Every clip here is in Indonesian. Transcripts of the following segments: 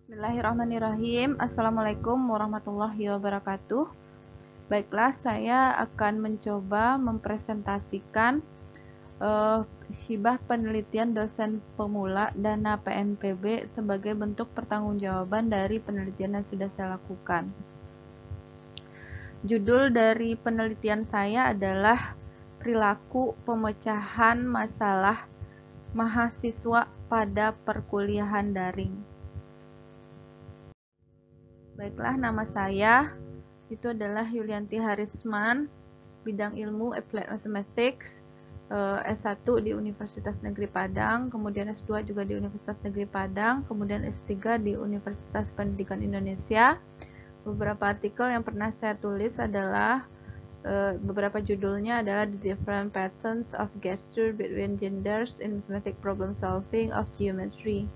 Bismillahirrahmanirrahim. Assalamualaikum warahmatullahi wabarakatuh. Baiklah, saya akan mencoba mempresentasikan hibah penelitian dosen pemula dana PNPB sebagai bentuk pertanggungjawaban dari penelitian yang sudah saya lakukan. Judul dari penelitian saya adalah perilaku pemecahan masalah mahasiswa pada perkuliahan daring. Baiklah, nama saya itu adalah Yulianti Harisman, bidang ilmu Applied Mathematics, S1 di Universitas Negeri Padang, kemudian S2 juga di Universitas Negeri Padang, kemudian S3 di Universitas Pendidikan Indonesia. Beberapa artikel yang pernah saya tulis adalah beberapa judulnya adalah The Different Patterns of Gesture Between Genders in Mathematical Problem Solving of Geometry,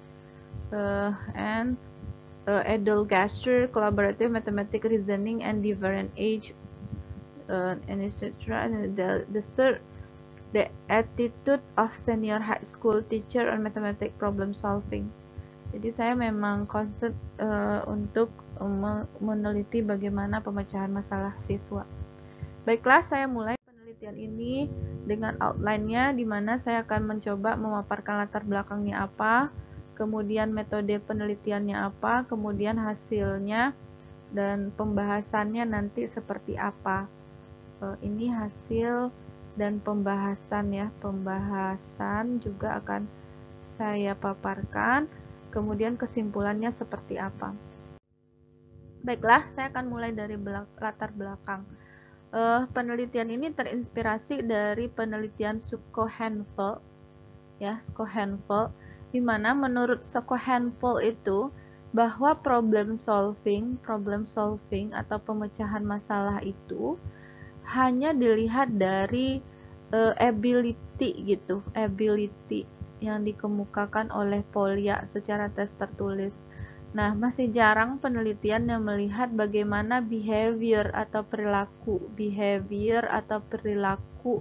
and Adult Gesture, Collaborative Mathematical Reasoning and Different Age, and etc. The third, the Attitude of Senior High School Teacher on Mathematical Problem Solving. Jadi saya memang concern untuk meneliti bagaimana pemecahan masalah siswa. Baiklah, saya mulai penelitian ini dengan outline-nya, di mana saya akan mencoba memaparkan latar belakangnya apa, kemudian metode penelitiannya apa, kemudian hasilnya, dan pembahasannya nanti seperti apa. Ini hasil dan pembahasan ya. Pembahasan juga akan saya paparkan, kemudian kesimpulannya seperti apa. Baiklah, saya akan mulai dari latar belakang. Penelitian ini terinspirasi dari penelitian Schoenfeld, ya, Schoenfeld, di mana menurut Schoenfeld itu bahwa problem solving atau pemecahan masalah itu hanya dilihat dari ability gitu, ability yang dikemukakan oleh Polya secara tes tertulis. Nah, masih jarang penelitian yang melihat bagaimana behavior atau perilaku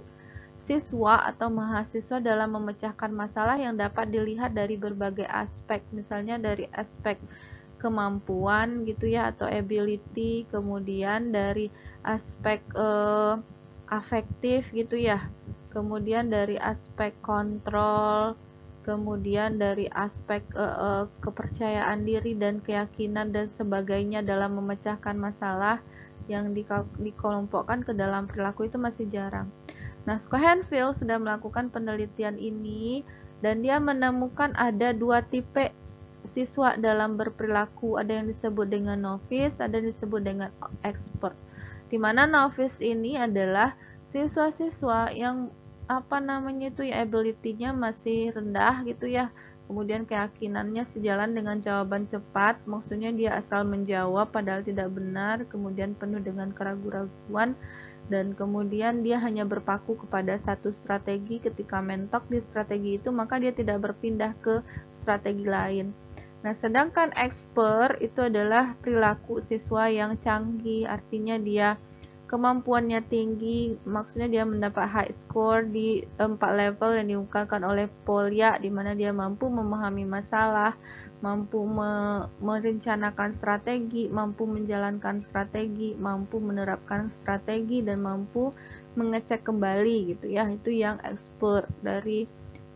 siswa atau mahasiswa dalam memecahkan masalah yang dapat dilihat dari berbagai aspek, misalnya dari aspek kemampuan gitu ya, atau ability, kemudian dari aspek afektif gitu ya, kemudian dari aspek kontrol, kemudian dari aspek kepercayaan diri dan keyakinan dan sebagainya dalam memecahkan masalah yang dikelompokkan ke dalam perilaku itu masih jarang. Nah, Schoenfeld sudah melakukan penelitian ini dan dia menemukan ada dua tipe siswa dalam berperilaku. Ada yang disebut dengan novice, ada yang disebut dengan expert. Di mana novice ini adalah siswa-siswa yang ability-nya masih rendah gitu ya. Kemudian keyakinannya sejalan dengan jawaban cepat, maksudnya dia asal menjawab padahal tidak benar, kemudian penuh dengan keraguan-raguan, dan kemudian dia hanya berpaku kepada satu strategi. Ketika mentok di strategi itu, maka dia tidak berpindah ke strategi lain. Nah, sedangkan expert itu adalah perilaku siswa yang canggih, artinya dia kemampuannya tinggi, maksudnya dia mendapat high score di 4 level yang diungkapkan oleh Polya, di mana dia mampu memahami masalah, mampu merencanakan strategi, mampu menjalankan strategi, mampu menerapkan strategi, dan mampu mengecek kembali gitu ya. Itu yang expert dari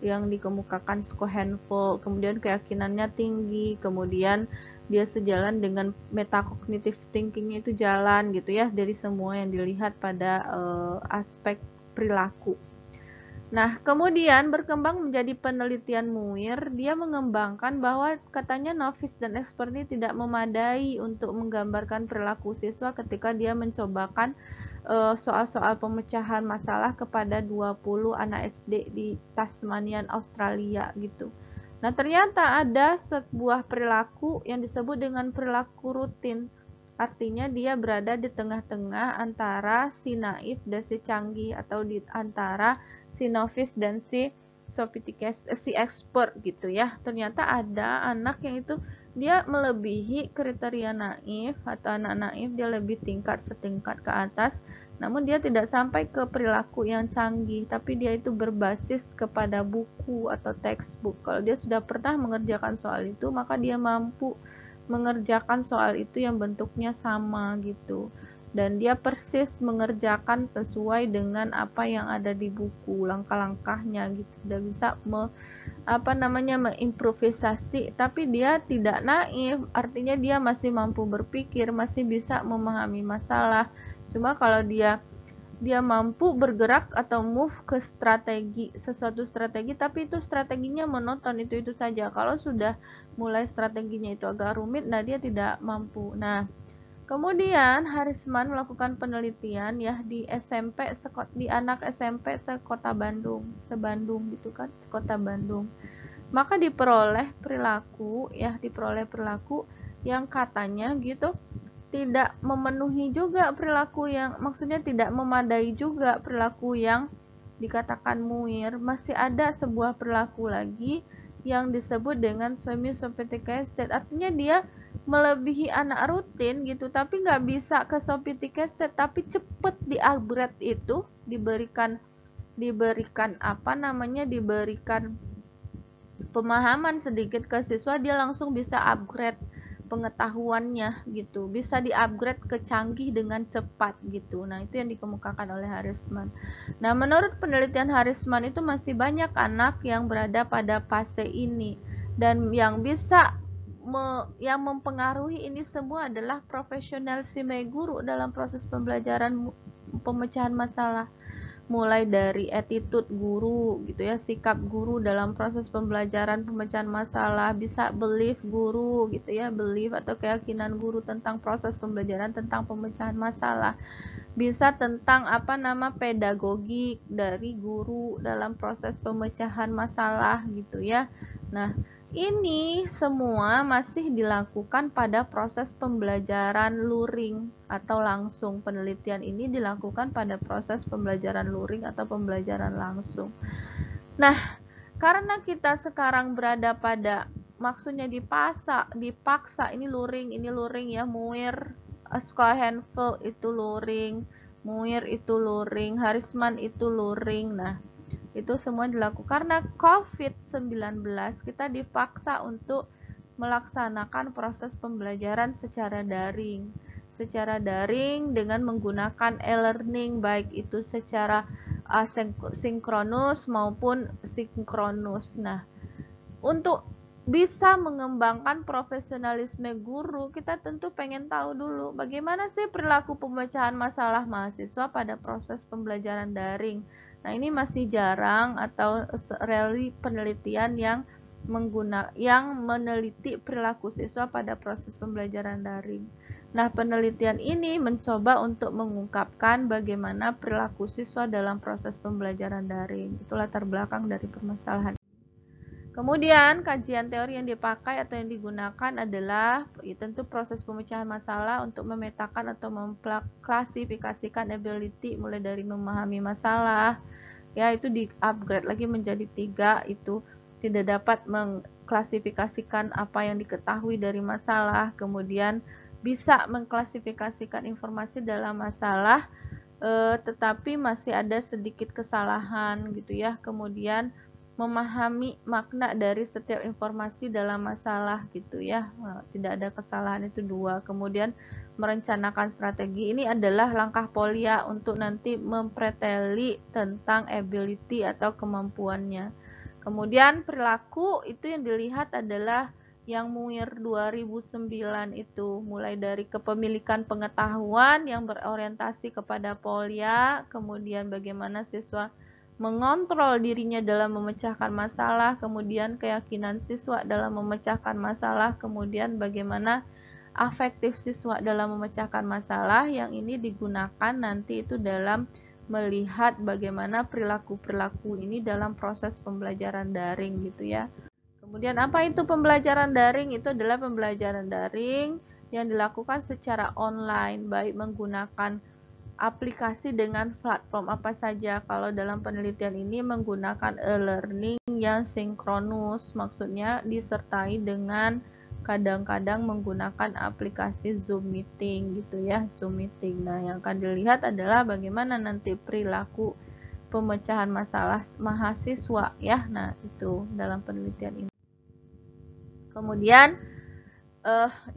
yang dikemukakan Schoenfeld. Kemudian keyakinannya tinggi, kemudian dia sejalan dengan metacognitive thinkingnya itu jalan gitu ya, dari semua yang dilihat pada aspek perilaku. Nah, kemudian berkembang menjadi penelitian Muir. Dia mengembangkan bahwa katanya novice dan expert ini tidak memadai untuk menggambarkan perilaku siswa ketika dia mencobakan soal-soal pemecahan masalah kepada 20 anak SD di Tasmanian, Australia gitu. Nah, ternyata ada sebuah perilaku yang disebut dengan perilaku rutin. Artinya dia berada di tengah-tengah antara si naif dan si canggih, atau di antara si novice dan si expert gitu ya. Ternyata ada anak yang itu dia melebihi kriteria naif, atau anak naif dia lebih setingkat ke atas, namun dia tidak sampai ke perilaku yang canggih, tapi dia itu berbasis kepada buku atau textbook. Kalau dia sudah pernah mengerjakan soal itu, maka dia mampu mengerjakan soal itu yang bentuknya sama gitu. Dan dia persis mengerjakan sesuai dengan apa yang ada di buku, langkah-langkahnya gitu. Dia bisa mengimprovisasi, tapi dia tidak naif, artinya dia masih mampu berpikir, masih bisa memahami masalah. Cuma kalau dia mampu bergerak atau move ke sesuatu strategi, tapi itu strateginya monoton, itu saja. Kalau sudah mulai strateginya itu agak rumit, nah dia tidak mampu. Nah, kemudian Harisman melakukan penelitian ya di anak SMP sekota Bandung, sebandung gitu kan, sekota Bandung. Maka diperoleh perilaku yang katanya gitu tidak memenuhi juga perilaku yang, maksudnya tidak memadai juga perilaku yang dikatakan muir. Masih ada sebuah perilaku lagi yang disebut dengan semi-sophisticated, artinya dia melebihi anak rutin gitu, tapi nggak bisa ke sophisticated, tapi cepet di-upgrade itu, diberikan pemahaman sedikit ke siswa, dia langsung bisa upgrade pengetahuannya gitu, bisa di-upgrade ke canggih dengan cepat gitu. Nah, itu yang dikemukakan oleh Harisman. Nah, menurut penelitian Harisman itu masih banyak anak yang berada pada fase ini, dan yang bisa yang mempengaruhi ini semua adalah profesionalisme guru dalam proses pembelajaran pemecahan masalah. Mulai dari attitude guru gitu ya, sikap guru dalam proses pembelajaran pemecahan masalah, bisa belief guru gitu ya, belief atau keyakinan guru tentang proses pembelajaran tentang pemecahan masalah, bisa tentang pedagogi dari guru dalam proses pemecahan masalah gitu ya. Nah, ini semua masih dilakukan pada proses pembelajaran luring atau langsung. Penelitian ini dilakukan pada proses pembelajaran luring atau pembelajaran langsung. Nah, karena kita sekarang berada pada, maksudnya dipaksa ini luring ya, muir, Schoenfeld itu luring, muir itu luring, Harisman itu luring. Nah, itu semua dilakukan karena COVID-19, kita dipaksa untuk melaksanakan proses pembelajaran secara daring dengan menggunakan e-learning, baik itu secara asinkronus maupun sinkronus. Nah, untuk bisa mengembangkan profesionalisme guru, kita tentu pengen tahu dulu bagaimana sih perilaku pemecahan masalah mahasiswa pada proses pembelajaran daring. Nah, ini masih jarang atau penelitian yang meneliti perilaku siswa pada proses pembelajaran daring. Nah, penelitian ini mencoba untuk mengungkapkan bagaimana perilaku siswa dalam proses pembelajaran daring. Itu latar belakang dari permasalahan. Kemudian kajian teori yang dipakai atau yang digunakan adalah tentu proses pemecahan masalah untuk memetakan atau mengklasifikasikan ability, mulai dari memahami masalah ya, itu di-upgrade lagi menjadi 3, itu tidak dapat mengklasifikasikan apa yang diketahui dari masalah, kemudian bisa mengklasifikasikan informasi dalam masalah tetapi masih ada sedikit kesalahan gitu ya, kemudian memahami makna dari setiap informasi dalam masalah gitu ya, tidak ada kesalahan, itu 2. Kemudian merencanakan strategi, ini adalah langkah Polya untuk nanti mempreteli tentang ability atau kemampuannya. Kemudian perilaku itu yang dilihat adalah yang muir 2009 itu, mulai dari kepemilikan pengetahuan yang berorientasi kepada Polya, kemudian bagaimana siswa mengontrol dirinya dalam memecahkan masalah, kemudian keyakinan siswa dalam memecahkan masalah, kemudian bagaimana afektif siswa dalam memecahkan masalah, yang ini digunakan nanti itu dalam melihat bagaimana perilaku-perilaku ini dalam proses pembelajaran daring gitu ya. Kemudian apa itu pembelajaran daring? Itu adalah pembelajaran daring yang dilakukan secara online, baik menggunakan aplikasi dengan platform apa saja. Kalau dalam penelitian ini menggunakan e-learning yang sinkronus, maksudnya disertai dengan kadang-kadang menggunakan aplikasi Zoom Meeting gitu ya, Zoom Meeting. Nah, yang akan dilihat adalah bagaimana nanti perilaku pemecahan masalah mahasiswa ya. Nah, itu dalam penelitian ini. Kemudian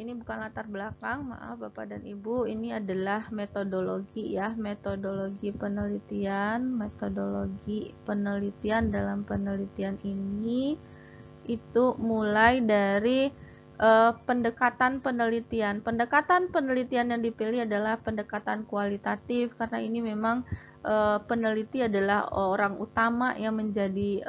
Ini bukan latar belakang, maaf Bapak dan Ibu, ini adalah metodologi ya, metodologi penelitian dalam penelitian ini itu mulai dari pendekatan penelitian. Pendekatan penelitian yang dipilih adalah pendekatan kualitatif karena ini memang peneliti adalah orang utama yang menjadi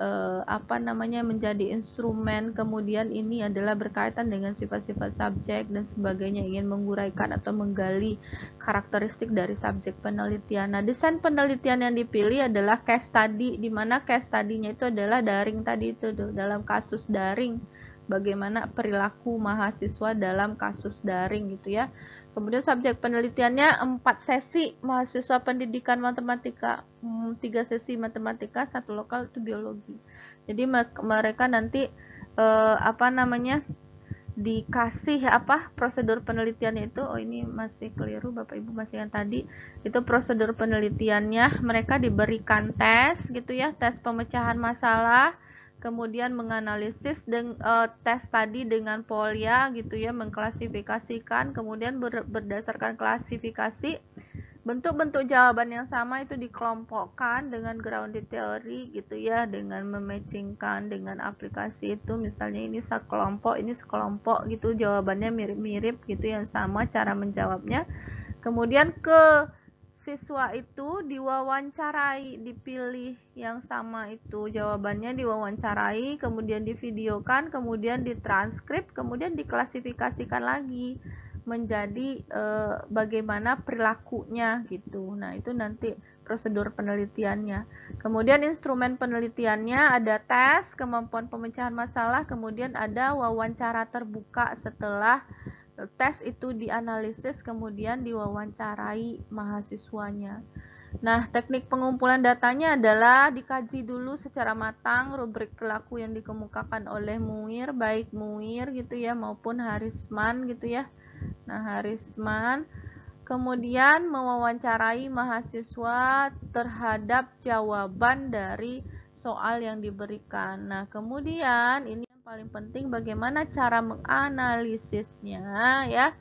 menjadi instrumen. Kemudian ini adalah berkaitan dengan sifat-sifat subjek dan sebagainya, ingin menguraikan atau menggali karakteristik dari subjek penelitian. Nah, desain penelitian yang dipilih adalah case study, di mana case study-nya itu adalah daring tadi itu dalam kasus daring. Bagaimana perilaku mahasiswa dalam kasus daring gitu ya. Kemudian subjek penelitiannya 4 sesi mahasiswa pendidikan matematika, 3 sesi matematika, 1 lokal itu biologi. Jadi mereka nanti dikasih prosedur penelitiannya itu. Oh, ini masih keliru Bapak Ibu, masih yang tadi itu prosedur penelitiannya. Mereka diberikan tes gitu ya, tes pemecahan masalah, kemudian menganalisis tes tadi dengan polya gitu ya, mengklasifikasikan, kemudian berdasarkan klasifikasi bentuk-bentuk jawaban yang sama itu dikelompokkan dengan grounded theory gitu ya, dengan mematchingkan dengan aplikasi itu, misalnya ini sekelompok, ini sekelompok gitu, jawabannya mirip-mirip gitu, yang sama cara menjawabnya. Kemudian ke siswa itu diwawancarai, dipilih yang sama itu jawabannya, diwawancarai, kemudian divideokan, kemudian ditranskrip, kemudian diklasifikasikan lagi menjadi bagaimana perilakunya gitu. Nah, itu nanti prosedur penelitiannya. Kemudian instrumen penelitiannya ada tes, kemampuan pemecahan masalah, kemudian ada wawancara terbuka setelah tes itu dianalisis, kemudian diwawancarai mahasiswanya. Nah, teknik pengumpulan datanya adalah dikaji dulu secara matang rubrik perilaku yang dikemukakan oleh Muir, baik Muir gitu ya maupun Harisman gitu ya. Nah, Harisman kemudian mewawancarai mahasiswa terhadap jawaban dari soal yang diberikan. Nah, kemudian ini yang paling penting, bagaimana cara menganalisisnya ya.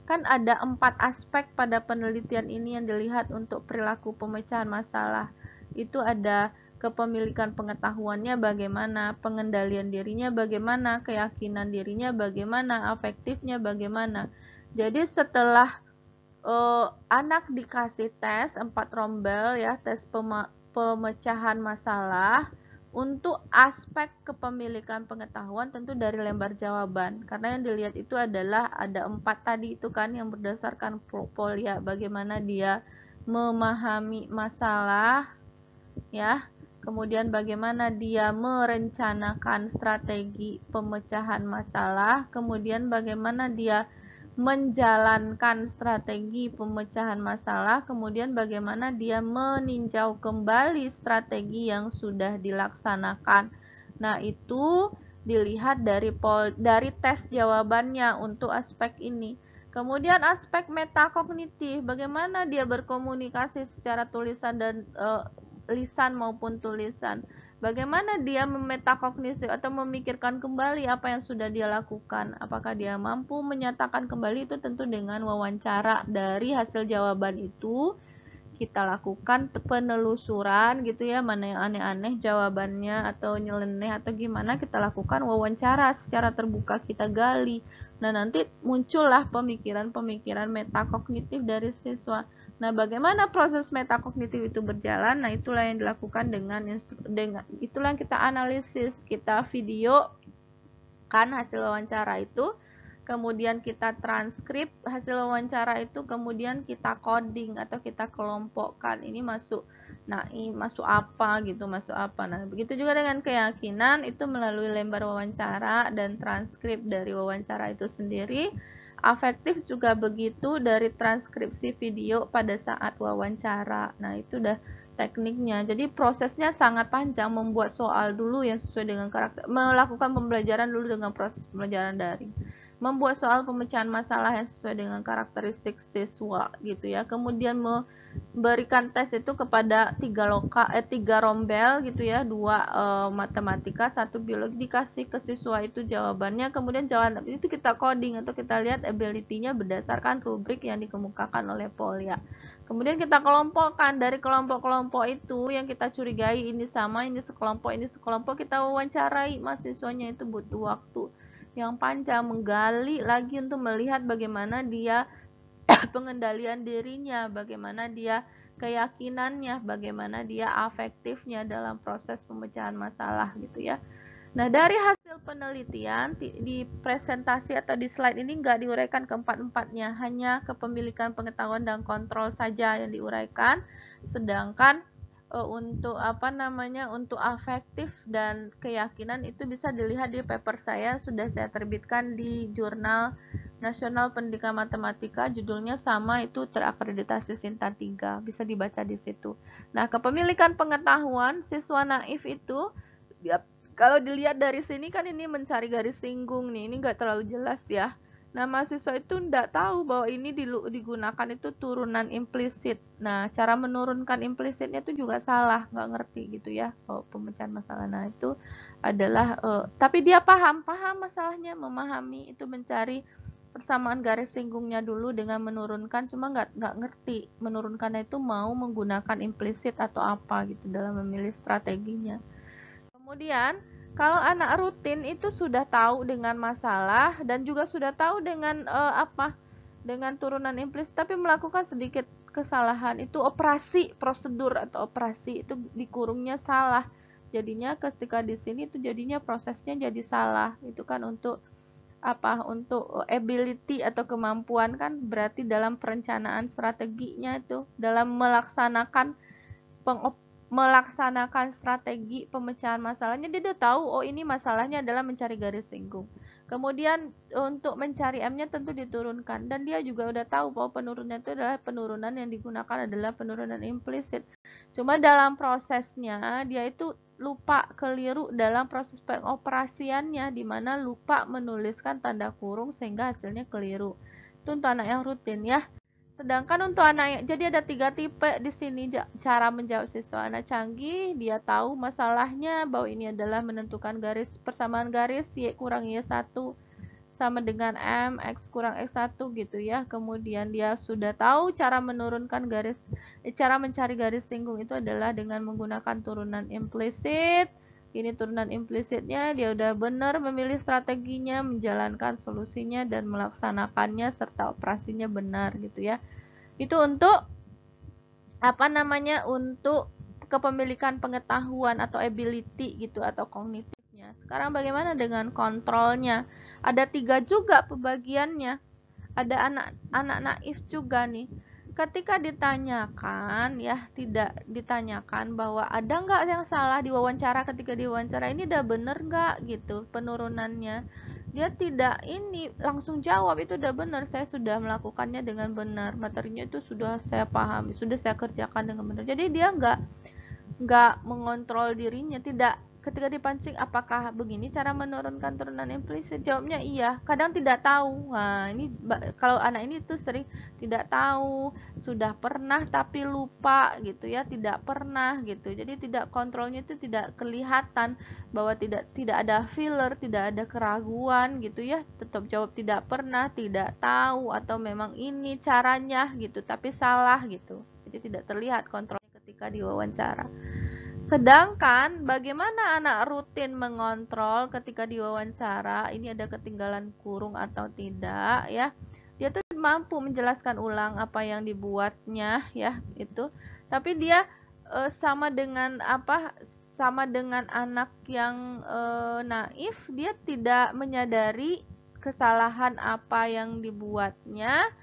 Kan ada 4 aspek pada penelitian ini yang dilihat untuk perilaku pemecahan masalah. Itu ada kepemilikan pengetahuannya bagaimana, pengendalian dirinya bagaimana, keyakinan dirinya bagaimana, afektifnya bagaimana. Jadi setelah anak dikasih tes 4 rombel ya, tes pemecahan masalah, untuk aspek kepemilikan pengetahuan tentu dari lembar jawaban, karena yang dilihat itu adalah ada 4 tadi itu kan, yang berdasarkan polya, bagaimana dia memahami masalah ya, kemudian bagaimana dia merencanakan strategi pemecahan masalah, kemudian bagaimana dia menjalankan strategi pemecahan masalah, kemudian bagaimana dia meninjau kembali strategi yang sudah dilaksanakan. Nah, itu dilihat dari tes jawabannya untuk aspek ini. Kemudian aspek metakognitif, bagaimana dia berkomunikasi secara tulisan dan lisan maupun tulisan. Bagaimana dia memetakognitif atau memikirkan kembali apa yang sudah dia lakukan. Apakah dia mampu menyatakan kembali, itu tentu dengan wawancara. Dari hasil jawaban itu kita lakukan penelusuran gitu ya, mana yang aneh-aneh jawabannya atau nyeleneh atau gimana, kita lakukan wawancara secara terbuka, kita gali. Nah, nanti muncullah pemikiran-pemikiran metakognitif dari siswa. Nah, bagaimana proses metakognitif itu berjalan? Nah, itulah yang dilakukan dengan itulah yang kita analisis, kita video kan hasil wawancara itu, kemudian kita transkrip hasil wawancara itu, kemudian kita coding atau kita kelompokkan, ini masuk masuk apa gitu, masuk apa. Nah, begitu juga dengan keyakinan, itu melalui lembar wawancara dan transkrip dari wawancara itu sendiri. Afektif juga begitu, dari transkripsi video pada saat wawancara. Nah, itu udah tekniknya. Jadi prosesnya sangat panjang, membuat soal dulu yang sesuai dengan karakter, melakukan pembelajaran dulu dengan proses pembelajaran daring. membuat soal pemecahan masalah yang sesuai dengan karakteristik siswa gitu ya. Kemudian memberikan tes itu kepada tiga rombel gitu ya, 2 matematika, 1 biologi, dikasih ke siswa itu jawabannya. Kemudian jawaban itu kita coding atau kita lihat ability-nya berdasarkan rubrik yang dikemukakan oleh Polya. Kemudian kita kelompokkan dari kelompok-kelompok itu yang kita curigai ini sama, ini sekelompok, kita wawancarai mahasiswanya. Itu butuh waktu yang panjang menggali lagi untuk melihat bagaimana dia pengendalian dirinya, bagaimana dia keyakinannya, bagaimana dia afektifnya dalam proses pemecahan masalah gitu ya. Nah, dari hasil penelitian di presentasi atau di slide ini nggak diuraikan keempat-empatnya, hanya kepemilikan pengetahuan dan kontrol saja yang diuraikan. Sedangkan untuk untuk afektif dan keyakinan itu bisa dilihat di paper saya, sudah saya terbitkan di Jurnal Nasional Pendidikan Matematika, judulnya sama, itu terakreditasi Sinta 3, bisa dibaca di situ. Nah, kepemilikan pengetahuan siswa naif itu kalau dilihat dari sini kan ini mencari garis singgung nih, ini nggak terlalu jelas ya. Nah, mahasiswa itu nggak tahu bahwa ini digunakan itu turunan implisit. Nah, cara menurunkan implisitnya itu juga salah, nggak ngerti gitu ya, pemecahan masalah. Nah, itu adalah, tapi dia paham masalahnya, memahami, itu mencari persamaan garis singgungnya dulu dengan menurunkan, cuma nggak ngerti menurunkannya itu mau menggunakan implisit atau apa gitu dalam memilih strateginya. Kemudian, kalau anak rutin itu sudah tahu dengan masalah dan juga sudah tahu dengan dengan turunan implisit, tapi melakukan sedikit kesalahan, itu operasi prosedur atau operasi itu dikurungnya salah. Jadinya ketika di sini itu jadinya prosesnya jadi salah. Itu kan untuk untuk ability atau kemampuan, kan berarti dalam perencanaan strateginya itu dalam melaksanakan strategi pemecahan masalahnya, dia udah tahu oh ini masalahnya adalah mencari garis singgung. Kemudian untuk mencari M-nya tentu diturunkan, dan dia juga udah tahu bahwa penurunan itu adalah penurunan yang digunakan adalah penurunan implisit. Cuma dalam prosesnya dia itu lupa, keliru dalam proses pengoperasiannya, di mana lupa menuliskan tanda kurung sehingga hasilnya keliru. Itu untuk anak yang rutin ya. Sedangkan untuk anak yang, jadi ada 3 tipe di sini cara menjawab siswa. Anak canggih, dia tahu masalahnya bahwa ini adalah menentukan garis, persamaan garis Y kurang Y1 sama dengan M, X kurang X1 gitu ya. Kemudian dia sudah tahu cara menurunkan garis, cara mencari garis singgung itu adalah dengan menggunakan turunan implisit. Ini turunan implisitnya, dia udah benar memilih strateginya, menjalankan solusinya, dan melaksanakannya serta operasinya benar gitu ya. Itu untuk untuk kepemilikan pengetahuan atau ability gitu atau kognitifnya. Sekarang bagaimana dengan kontrolnya? Ada 3 juga pembagiannya. Ada anak naif juga nih. Ketika ditanyakan ya, tidak ditanyakan bahwa ada nggak yang salah di wawancara, ketika diwawancara ini udah bener nggak gitu penurunannya, dia tidak ini langsung jawab itu udah bener, saya sudah melakukannya dengan benar, materinya itu sudah saya pahami, sudah saya kerjakan dengan benar. Jadi dia nggak mengontrol dirinya, tidak. Ketika dipancing apakah begini cara menurunkan turunan implisit, jawabnya iya, kadang tidak tahu. Nah, ini kalau anak ini tuh sering tidak tahu, sudah pernah tapi lupa gitu ya, tidak pernah gitu. Jadi tidak, kontrolnya itu tidak kelihatan, bahwa tidak ada filler, tidak ada keraguan gitu ya, tetap jawab tidak pernah, tidak tahu, atau memang ini caranya gitu tapi salah gitu. Jadi tidak terlihat kontrolnya ketika diwawancara. Sedangkan bagaimana anak rutin mengontrol ketika diwawancara, ini ada ketinggalan kurung atau tidak ya. Dia tuh mampu menjelaskan ulang apa yang dibuatnya ya, itu. Tapi dia sama dengan anak yang naif, dia tidak menyadari kesalahan apa yang dibuatnya,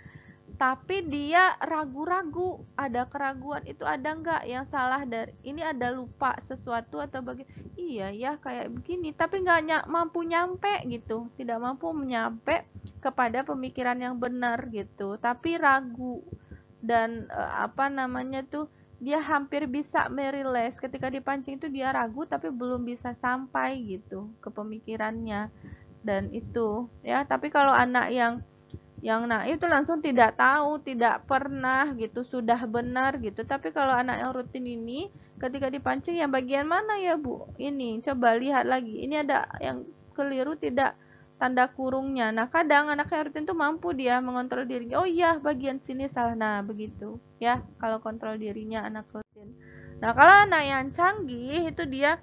tapi dia ragu-ragu, ada keraguan, itu ada nggak yang salah dari ini, ada lupa sesuatu atau iya ya kayak begini, tapi nggak mampu nyampe gitu, tidak mampu menyampe kepada pemikiran yang benar gitu, tapi ragu. Dan dia hampir bisa merealize ketika dipancing itu, dia ragu tapi belum bisa sampai gitu ke pemikirannya. dan itu ya. Tapi kalau anak yang naif itu langsung tidak tahu, tidak pernah gitu, sudah benar gitu. Tapi kalau anak yang rutin ini ketika dipancing yang bagian mana ya Bu? Ini coba lihat lagi. Ini ada yang keliru tidak, tanda kurungnya. Nah, kadang anak yang rutin tuh mampu dia mengontrol dirinya. Oh iya, bagian sini salah. Nah, begitu ya kalau kontrol dirinya anak rutin. Nah, kalau anak yang canggih itu dia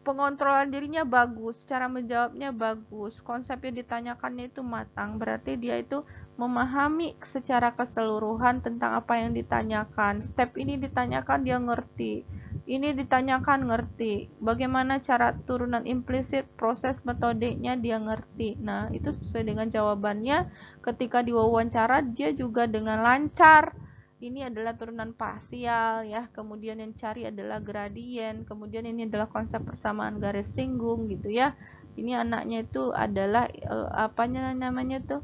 pengontrolan dirinya bagus, cara menjawabnya bagus, konsep yang ditanyakannya itu matang, berarti dia itu memahami secara keseluruhan tentang apa yang ditanyakan. Step ini ditanyakan dia ngerti, ini ditanyakan ngerti, bagaimana cara turunan implisit, proses metodenya dia ngerti. Nah, itu sesuai dengan jawabannya ketika diwawancara dia juga dengan lancar. Ini adalah turunan parsial ya, kemudian yang cari adalah gradien, kemudian ini adalah konsep persamaan garis singgung gitu ya. Ini anaknya itu adalah apanya namanya tuh,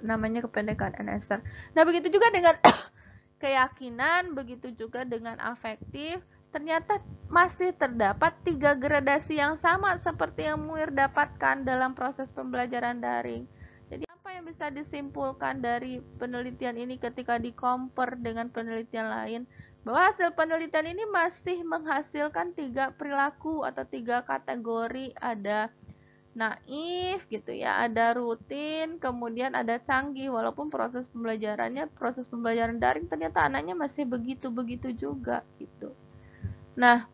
namanya kependekan NSR. Nah, begitu juga dengan keyakinan, begitu juga dengan afektif. Ternyata masih terdapat 3 gradasi yang sama seperti yang Muir dapatkan dalam proses pembelajaran daring. Jadi apa yang bisa disimpulkan dari penelitian ini ketika di-compare dengan penelitian lain? Bahwa hasil penelitian ini masih menghasilkan 3 perilaku atau 3 kategori, ada naif gitu ya, ada rutin, kemudian ada canggih. Walaupun proses pembelajaran daring ternyata anaknya masih begitu-begitu juga gitu. Nah,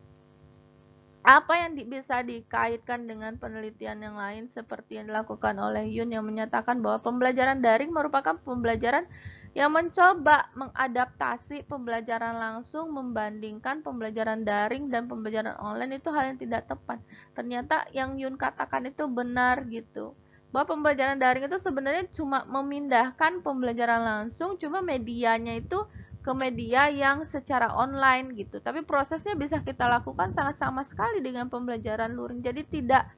apa yang bisa dikaitkan dengan penelitian yang lain seperti yang dilakukan oleh Yun yang menyatakan bahwa pembelajaran daring merupakan pembelajaran yang mencoba mengadaptasi pembelajaran langsung membandingkan pembelajaran daring dan pembelajaran online itu hal yang tidak tepat. Ternyata yang Yun katakan itu benar gitu. Bahwa pembelajaran daring itu sebenarnya cuma memindahkan pembelajaran langsung, cuma medianya itu ke media yang secara online gitu. Tapi prosesnya bisa kita lakukan sangat sama sekali dengan pembelajaran luring. Jadi tidak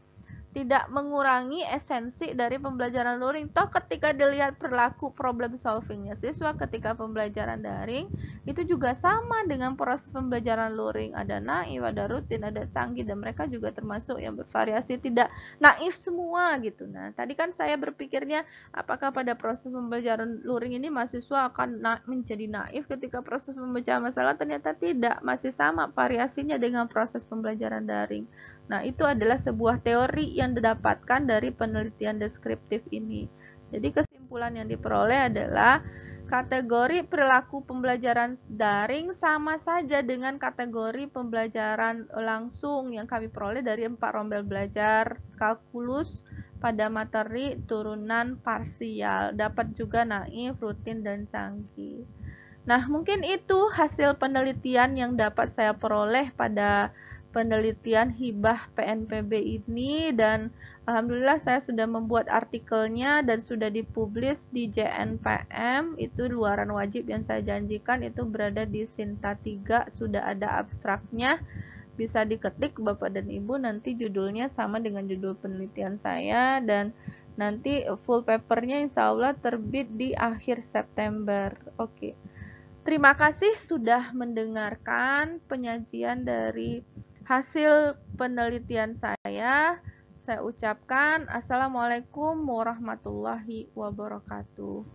mengurangi esensi dari pembelajaran luring. Toh ketika dilihat perilaku problem solvingnya siswa ketika pembelajaran daring itu juga sama dengan proses pembelajaran luring. Ada naif, ada rutin, ada canggih, dan mereka juga termasuk yang bervariasi, tidak naif semua gitu. Nah, tadi kan saya berpikirnya apakah pada proses pembelajaran luring ini mahasiswa akan menjadi naif ketika proses memecah masalah? Ternyata tidak, masih sama variasinya dengan proses pembelajaran daring. Nah, itu adalah sebuah teori yang didapatkan dari penelitian deskriptif ini. Jadi kesimpulan yang diperoleh adalah kategori perilaku pembelajaran daring sama saja dengan kategori pembelajaran langsung yang kami peroleh dari 4 rombel belajar kalkulus pada materi turunan parsial. Dapat juga naif, rutin, dan canggih. Nah, mungkin itu hasil penelitian yang dapat saya peroleh pada penelitian hibah PNPB ini, dan alhamdulillah saya sudah membuat artikelnya dan sudah dipublish di JNPM. Itu luaran wajib yang saya janjikan itu berada di Sinta 3, sudah ada abstraknya, bisa diketik Bapak dan Ibu, nanti judulnya sama dengan judul penelitian saya, dan nanti full papernya insya Allah terbit di akhir September. Oke. Terima kasih sudah mendengarkan penyajian dari hasil penelitian saya. Saya ucapkan Assalamualaikum warahmatullahi wabarakatuh.